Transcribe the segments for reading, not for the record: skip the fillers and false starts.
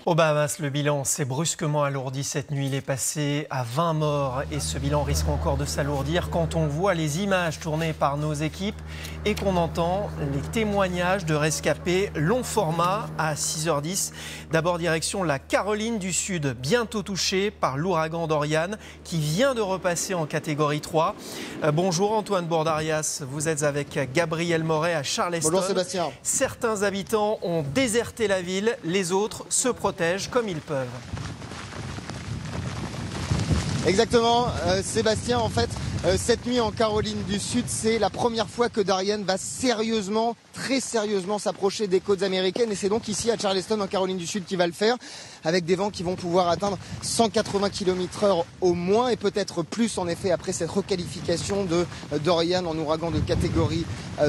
Aux Bahamas, le bilan s'est brusquement alourdi cette nuit. Il est passé à 20 morts et ce bilan risque encore de s'alourdir quand on voit les images tournées par nos équipes et qu'on entend les témoignages de rescapés long format à 6h10. D'abord direction la Caroline du Sud, bientôt touchée par l'ouragan Dorian qui vient de repasser en catégorie 3. Bonjour Antoine Bourdarias, vous êtes avec Gabriel Moret à Charleston. Bonjour Sébastien. Certains habitants ont déserté la ville, les autres se protègent comme ils peuvent. Exactement, Sébastien, en fait, cette nuit en Caroline du Sud, c'est la première fois que Dorian va sérieusement, très sérieusement s'approcher des côtes américaines et c'est donc ici à Charleston en Caroline du Sud qu'il va le faire avec des vents qui vont pouvoir atteindre 180 km/h au moins et peut-être plus en effet après cette requalification de Dorian en ouragan de catégorie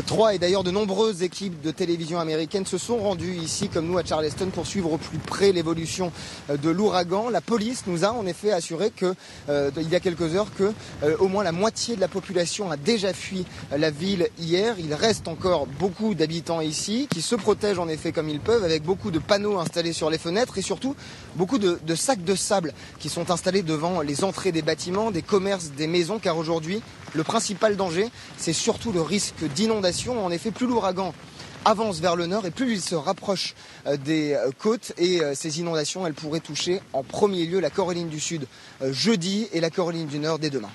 3 et d'ailleurs de nombreuses équipes de télévision américaines se sont rendues ici comme nous à Charleston pour suivre au plus près l'évolution de l'ouragan. La police nous a en effet assuré que il y a quelques heures que au moins la moitié de la population a déjà fui la ville hier. Il reste encore beaucoup d'habitants ici qui se protègent en effet comme ils peuvent avec beaucoup de panneaux installés sur les fenêtres et surtout beaucoup de sacs de sable qui sont installés devant les entrées des bâtiments, des commerces, des maisons car aujourd'hui le principal danger c'est surtout le risque d'inondation. En effet plus l'ouragan avance vers le nord et plus il se rapproche des côtes et ces inondations elles pourraient toucher en premier lieu la Caroline du Sud jeudi et la Caroline du Nord dès demain.